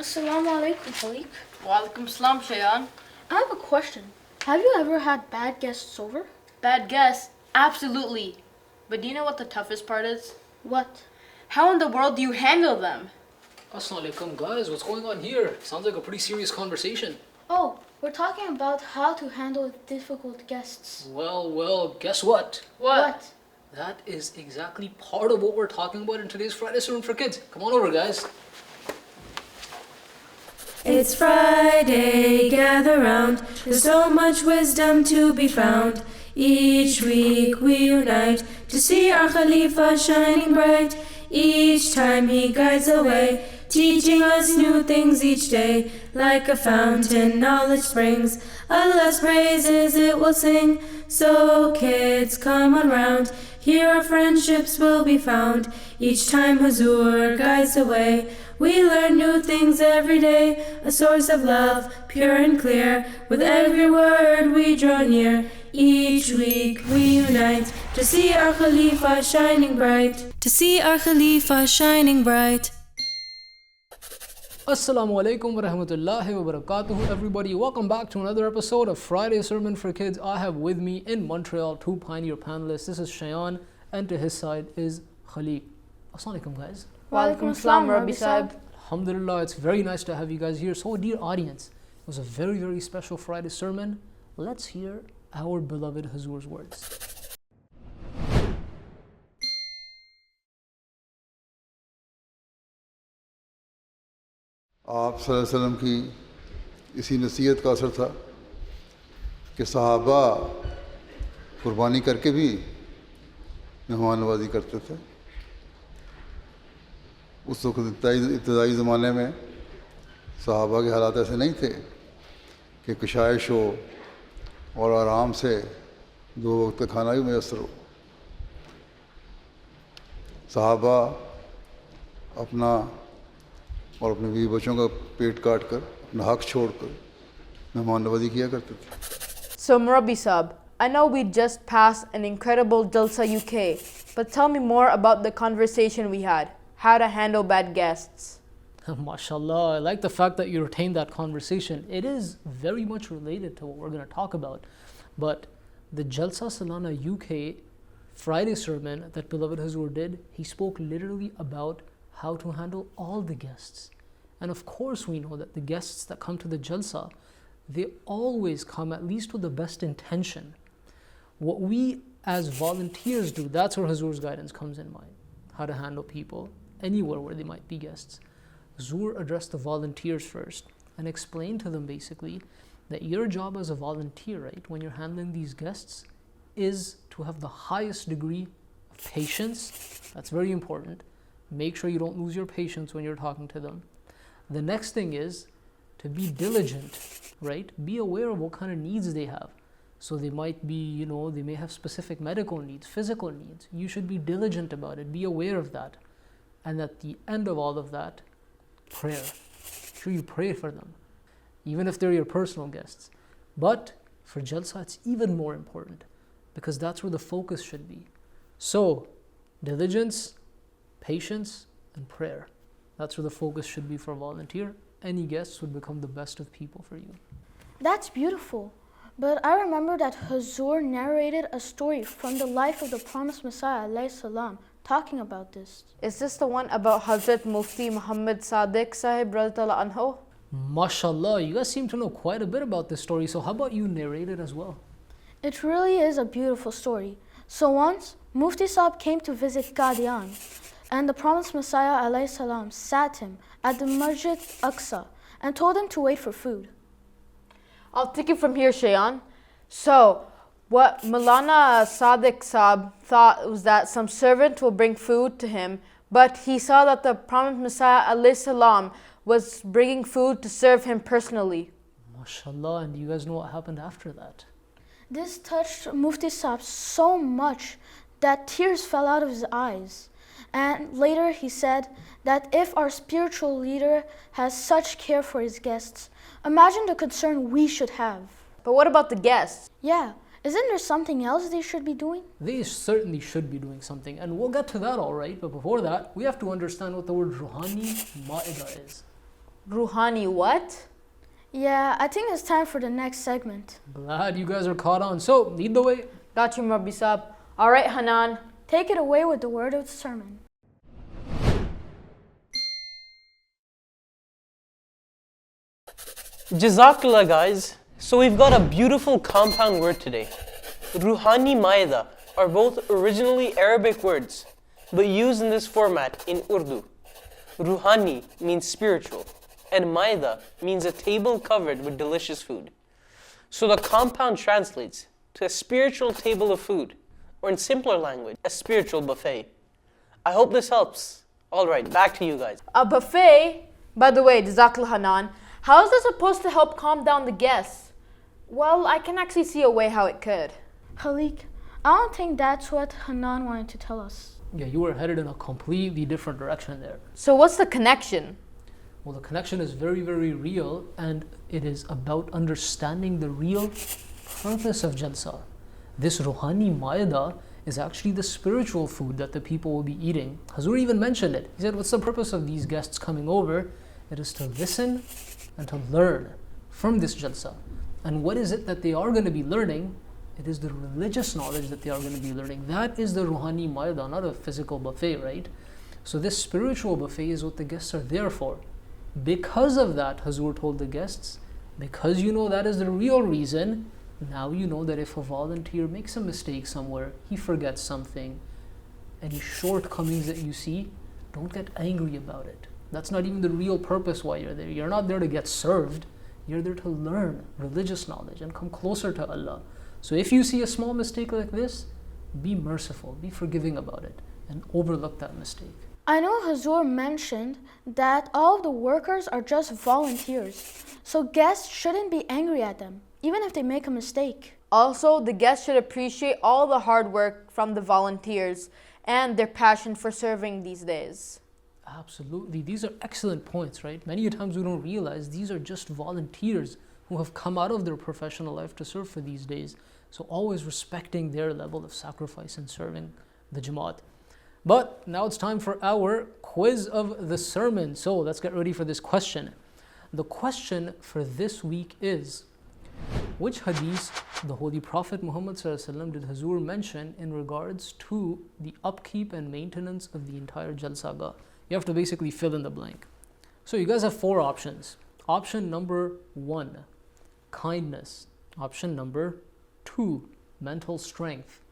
Assalamu alaikum, Khalik. Walaikum salam, Shayan. I have a question. Have you ever had bad guests over? Bad guess? Absolutely. But do you know what the toughest part is? What? How in the world do you handle them? Assalamu alaikum guys, what's going on here? Sounds like a pretty serious conversation. Oh, we're talking about how to handle difficult guests. Well, guess what? What? That is exactly part of what we're talking about in today's Friday Sermon for Kids. Come on over, guys. It's Friday, gather round. There's so much wisdom to be found. Each week we unite to see our Khalifa shining bright. Each time he guides the way, teaching us new things each day. Like a fountain, knowledge springs. Allah's praises it will sing. So kids, come on round. Here our friendships will be found. Each time Huzur guides the way, we learn new things every day. A source of love, pure and clear. With every word we draw near. Each week we unite to see our Khalifa shining bright. To see our Khalifa shining bright. Assalamu alaikum wa rahmatullahi wa barakatuhu, everybody. Welcome back to another episode of Friday Sermon for Kids. I have with me in Montreal two pioneer panelists. This is Shayan, and to his side is Khalik. Assalamu alaikum, guys. Walaikum salam, Rabbi Sahib. Alhamdulillah, it's very nice to have you guys here. So, dear audience, it was a very, very special Friday sermon. Let's hear our beloved Huzur's words. आप सल्लल्लाहु अलैहि वसल्लम की इसी नसीहत का असर था कि सहाबा कुर्बानी करके भी मेहमान नवाजी करते थे। उस वक्त इब्तदाई ज़माने में सहाबा के हालात ऐसे नहीं थे कि कशाइश हो और आराम से दो वक्त का खाना भी मैसर हो। सहाबा अपना और अपने बीवी बच्चों का पेट काट कर अपना हक छोड़कर मेहमान नवाजी किया करते थे। So, Rabbi Sahib, I know we just passed an incredible Jalsa UK, but tell me more about the conversation we had. How to handle bad guests. MashaAllah, I like the fact that you retained that conversation. It is very much related to what we're going to talk about. But the Jalsa Salana UK Friday sermon that beloved Huzur did, he spoke literally about how to handle all the guests. And of course we know that the guests that come to the Jalsa, they always come at least with the best intention. What we as volunteers do, that's where Huzur's guidance comes in mind. How to handle people anywhere where they might be guests. Huzur addressed the volunteers first and explained to them basically that your job as a volunteer, right, when you're handling these guests, is to have the highest degree of patience. That's very important. Make sure you don't lose your patience when you're talking to them. The next thing is to be diligent, right? Be aware of what kind of needs they have. So they might be, they may have specific medical needs, physical needs. You should be diligent about it. Be aware of that. And at the end of all of that, prayer. Make sure you pray for them, even if they're your personal guests. But for Jalsa, it's even more important because that's where the focus should be. So, diligence, patience, and prayer. That's where the focus should be for a volunteer. Any guests would become the best of people for you. That's beautiful. But I remember that Huzur narrated a story from the life of the promised Messiah alayhi salam, talking about this. Is this the one about Hazrat Mufti Muhammad Sadiq Sahib radhiyallahu anhu? MashaAllah, you guys seem to know quite a bit about this story. So how about you narrate it as well? It really is a beautiful story. So once, Mufti Sahib came to visit Qadian, and the promised Messiah alayhi salam sat him at the Masjid Aqsa and told him to wait for food. I'll take it from here, Shayan. So, what Maulana Sadiq Sahib thought was that some servant will bring food to him, but he saw that the promised Messiah alayhi salam was bringing food to serve him personally. MashaAllah, and you guys know what happened after that? This touched Mufti Sahib so much that tears fell out of his eyes. And later he said that if our spiritual leader has such care for his guests, imagine the concern we should have. But what about the guests? Yeah, isn't there something else they should be doing? They certainly should be doing something, and we'll get to that all right. But before that, we have to understand what the word Ruhani Ma'idah is. Ruhani what? Yeah, I think it's time for the next segment. Glad you guys are caught on. So, lead the way. Got you, Murabbi Sab. All right, Hanan. Take it away with the word of the sermon. Jazakallah, guys. So we've got a beautiful compound word today. Ruhani Maida are both originally Arabic words, but used in this format in Urdu. Ruhani means spiritual, and Maida means a table covered with delicious food. So the compound translates to a spiritual table of food, or in simpler language, a spiritual buffet. I hope this helps. All right, back to you guys. A buffet? By the way, Jazakallah Hanan, how is this supposed to help calm down the guests? Well, I can actually see a way how it could. Khalik, I don't think that's what Hanan wanted to tell us. Yeah, you were headed in a completely different direction there. So what's the connection? Well, the connection is very, very real, and it is about understanding the real purpose of Jalsa. This Ruhani Maida is actually the spiritual food that the people will be eating. Huzur even mentioned it. He said, what's the purpose of these guests coming over? It is to listen and to learn from this Jalsa. And what is it that they are going to be learning? It is the religious knowledge that they are going to be learning. That is the Ruhani Maida, not a physical buffet, right? So this spiritual buffet is what the guests are there for. Because of that, Huzur told the guests, because you know that is the real reason, now you know that if a volunteer makes a mistake somewhere, he forgets something, any shortcomings that you see, don't get angry about it. That's not even the real purpose why you're there. You're not there to get served. You're there to learn religious knowledge and come closer to Allah. So if you see a small mistake like this, be merciful, be forgiving about it, and overlook that mistake. I know Huzur mentioned that all of the workers are just volunteers, so guests shouldn't be angry at them, even if they make a mistake. Also, the guests should appreciate all the hard work from the volunteers and their passion for serving these days. Absolutely. These are excellent points, right? Many times we don't realize these are just volunteers who have come out of their professional life to serve for these days. So always respecting their level of sacrifice and serving the Jamaat. But now it's time for our quiz of the sermon. So let's get ready for this question. The question for this week is, which hadith the Holy Prophet Muhammad ﷺ did Huzur mention in regards to the upkeep and maintenance of the entire Jalsa? You have to basically fill in the blank. So you guys have 4 options. Option number 1, kindness. Option number 2, mental strength.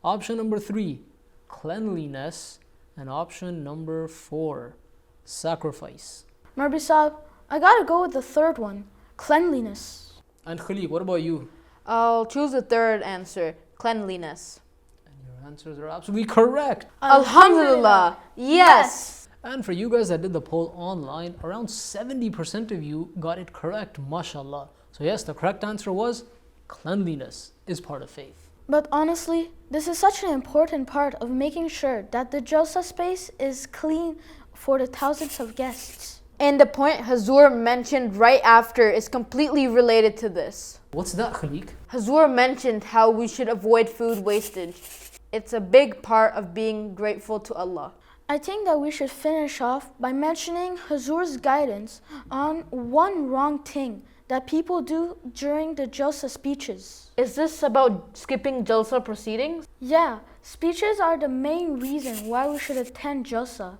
Option number 3, cleanliness. And option number 4, sacrifice. Murabbi Sab, I gotta go with the third one, cleanliness. And Khalik, what about you? I'll choose the third answer, cleanliness. And your answers are absolutely correct. Alhamdulillah, yes. And for you guys that did the poll online, around 70% of you got it correct, mashallah. So yes, the correct answer was cleanliness is part of faith. But honestly, this is such an important part of making sure that the Jalsa space is clean for the thousands of guests. And the point Huzur mentioned right after is completely related to this. What's that, Khalik? Huzur mentioned how we should avoid food wastage. It's a big part of being grateful to Allah. I think that we should finish off by mentioning Huzur's guidance on one wrong thing that people do during the Jalsa speeches. Is this about skipping Jalsa proceedings? Yeah, speeches are the main reason why we should attend Jalsa.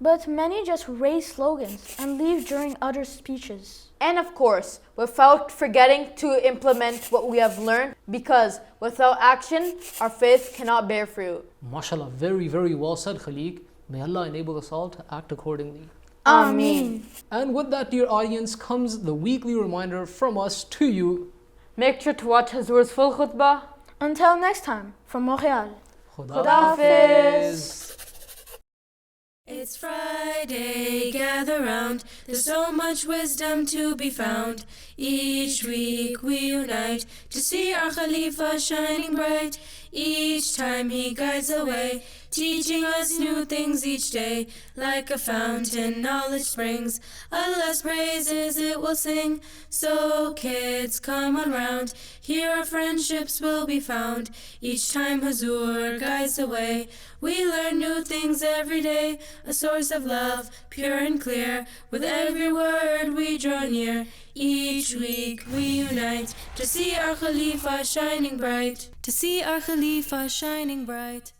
But many just raise slogans and leave during other speeches. And of course, without forgetting to implement what we have learned, because without action, our faith cannot bear fruit. MashaAllah, very, very well said, Khalik. May Allah enable us all to act accordingly. Ameen. And with that, dear audience, comes the weekly reminder from us to you. Make sure to watch Huzur's full khutbah. Until next time, from Montreal. Khuda Hafiz. It's Friday, gather round. There's so much wisdom to be found. Each week we unite to see our Khalifa shining bright. Each time he guides the way, teaching us new things each day. Like a fountain, knowledge springs. Allah's praises it will sing. So kids, come on round. Here our friendships will be found. Each time Huzur guides the way, we learn new things every day. A source of love, pure and clear. With every word we draw near. Each week we unite to see our Khalifa shining bright. To see our Khalifa shining bright.